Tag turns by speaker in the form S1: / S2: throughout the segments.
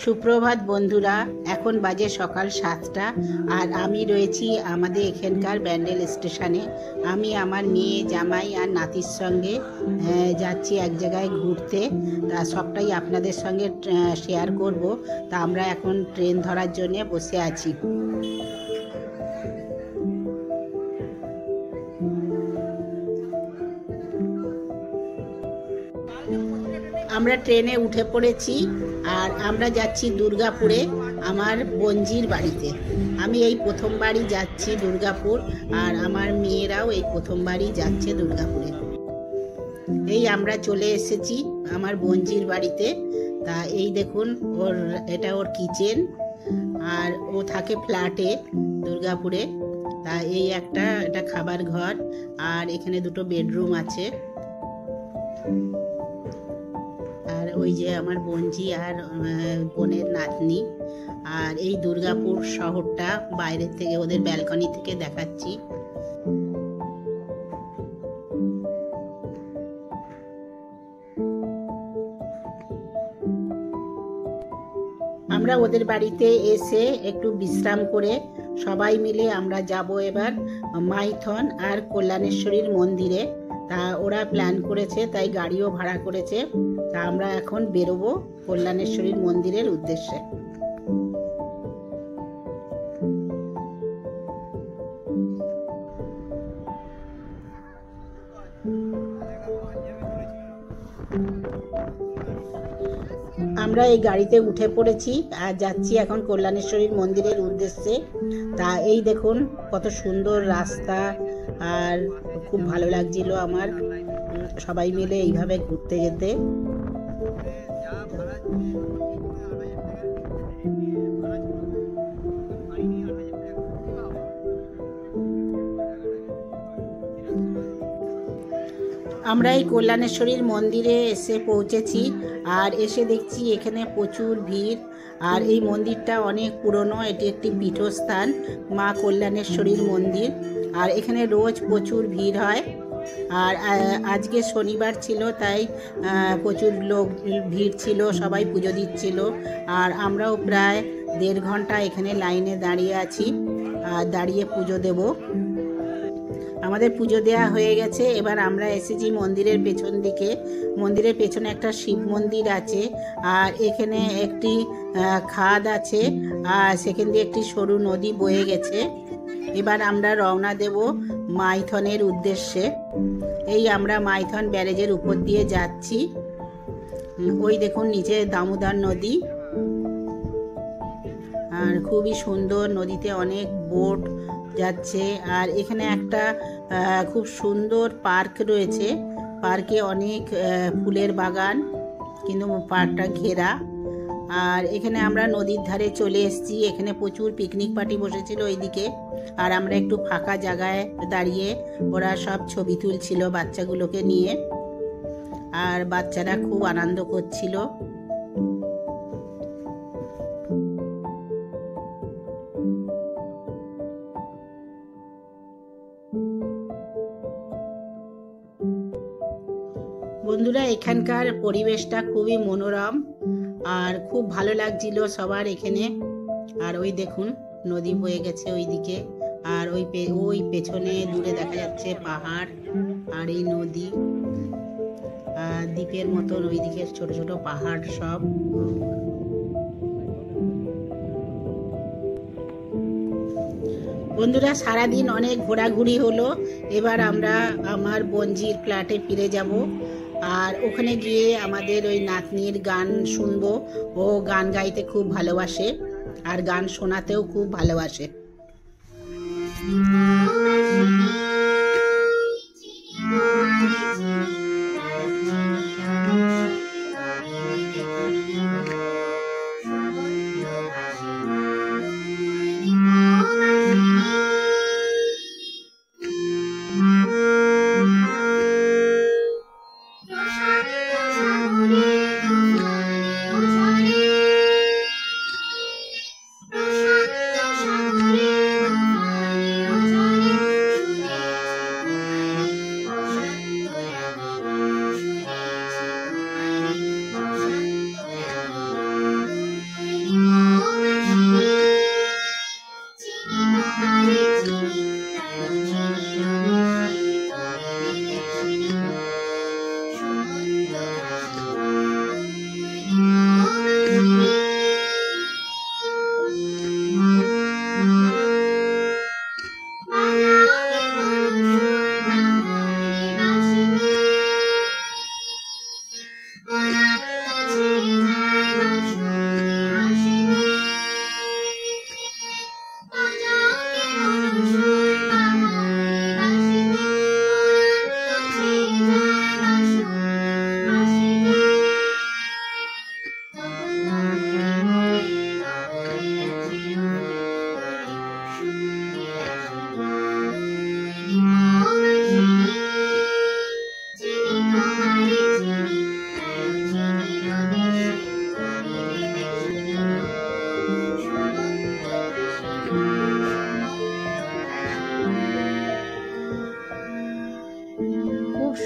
S1: সুপ্রভাত বন্ধুরা, এখন বাজে সকাল 7টা আর আমি রয়েছি আমাদের এখানকার ব্যান্ডেল স্টেশনে। আমি আমার মেয়ে, জামাই আর নাতির সঙ্গে যাচ্ছি এক জায়গায় ঘুরতে। তা সবটাই আপনাদের সঙ্গে শেয়ার করব। তা আমরা এখন ট্রেন ধরার জন্য বসে আছি। আমরা ট্রেনে উঠে পড়েছি আর আমরা যাচ্ছি দুর্গাপুরে আমার বোনজির বাড়িতে। আমি এই প্রথমবারই যাচ্ছি দুর্গাপুর আর আমার মেয়েরাও এই প্রথমবারই যাচ্ছে দুর্গাপুরে। এই আমরা চলে এসেছি আমার বোনজির বাড়িতে। তা এই দেখুন, এটা ওর কিচেন আর ও থাকে ফ্ল্যাটে দুর্গাপুরে। তা এই এটা খাবার ঘর আর এখানে দুটো বেডরুম আছে। আর ওই যে আমার বোনজি আর বোনের নাতনি। আর এই দুর্গাপুর শহরটা বাইরের থেকে ওদের ব্যালকনি থেকে দেখাচ্ছি। আমরা ওদের বাড়িতে এসে একটু বিশ্রাম করে সবাই মিলে আমরা যাব এবার মাইথন আর কল্যাণেশ্বরীর মন্দিরে। তা ওরা প্ল্যান করেছে, তাই গাড়িও ভাড়া করেছে। তা আমরা এখন বেরোবো কল্যাণেশ্বরীর মন্দিরের উদ্দেশ্যে। আমরা এই গাড়িতে উঠে পড়েছি আর যাচ্ছি এখন কল্যাণেশ্বরীর মন্দিরের উদ্দেশ্যে। তা এই দেখুন কত সুন্দর রাস্তা আর খুব ভালো লাগছিল আমার সবাই মিলে এইভাবে ঘুরতে যেতে। আমরা এই কল্যাণেশ্বরীর মন্দিরে এসে পৌঁছেছি আর এসে দেখছি এখানে প্রচুর ভিড়। আর এই মন্দিরটা অনেক পুরনো, এটি একটি পীঠস্থান মা কল্যাণেশ্বরীর মন্দির। আর এখানে রোজ প্রচুর ভিড় হয়। আর আজকে শনিবার ছিল, তাই প্রচুর লোক ভিড় ছিল, সবাই পুজো দিচ্ছিল। আর আমরাও প্রায় 1.5 ঘন্টা এখানে লাইনে দাঁড়িয়ে আছি আর দাঁড়িয়ে পুজো দেব। আমাদের পুজো দেওয়া হয়ে গেছে। এবার আমরা এসেছি মন্দিরের পেছন দিকে। মন্দিরের পেছনে একটা শিব মন্দির আছে আর এখানে একটি খাদ আছে আর সেখান দিয়ে একটি সরু নদী বয়ে গেছে। এবার আমরা রওনা দেব মাইথনের উদ্দেশ্যে। এই আমরা মাইথন ব্যারেজের উপর দিয়ে যাচ্ছি। ওই দেখুন নিচে দামোদর নদী আর খুবই সুন্দর, নদীতে অনেক বোট যাচ্ছে। আর এখানে একটা খুব সুন্দর পার্ক রয়েছে। পার্কে অনেক ফুলের বাগান, কিন্তু পার্কটা ঘেরা। আর এখানে আমরা নদীর ধারে চলে এসেছি। এখানে প্রচুর পিকনিক পার্টি বসেছিল ওইদিকে। আর আমরা একটু ফাঁকা জায়গায় দাঁড়িয়ে ওরা সব ছবি তুলছিল বাচ্চাগুলোকে নিয়ে। আর বাচ্চারা খুব আনন্দ করছিল। বন্ধুরা, এখানকার পরিবেশটা খুবই মনোরম আর খুব ভালো লাগছিল সবার এখানে। আর ওই দেখুন নদী বয়ে গেছে ওইদিকে। আর ওই পেছনে দূরে দেখা যাচ্ছে পাহাড় আর এই নদী আর দ্বীপের মতন ওইদিকে ছোট ছোট পাহাড় সব। বন্ধুরা, সারাদিন অনেক ঘোরাঘুরি হলো। এবার আমরা আমার বোনজির ফ্ল্যাটে ফিরে যাব আর ওখানে গিয়ে আমাদের ওই নাতনির গান শুনবো। ও গান গাইতে খুব ভালোবাসে আর গান শোনাতেও খুব ভালোবাসে।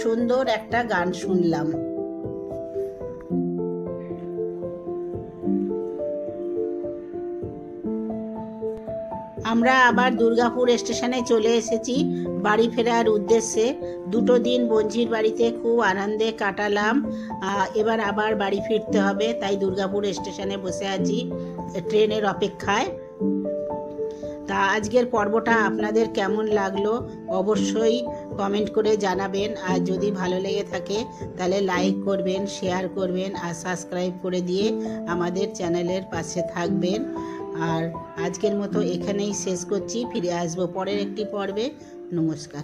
S1: সুন্দর একটা গান শুনলাম। আমরা আবার দুর্গাপুর স্টেশনে চলে এসেছি বাড়ি ফেরার উদ্দেশ্যে। 2 দিন বঞ্জির বাড়িতে খুব আনন্দে কাটালাম। এবার আবার বাড়ি ফিরতে হবে, তাই দুর্গাপুর স্টেশনে বসে আছি ট্রেনের অপেক্ষায়। তা আজকের পর্বটা আপনাদের কেমন লাগলো অবশ্যই কমেন্ট করে জানাবেন। আর যদি ভালো লেগে থাকে তাহলে লাইক করবেন, শেয়ার করবেন আর সাবস্ক্রাইব করে দিয়ে আমাদের চ্যানেলের পাশে থাকবেন। আর আজকের মতো এখানেই শেষ করছি, ফিরে আসবো পরের একটি পর্বে। নমস্কার।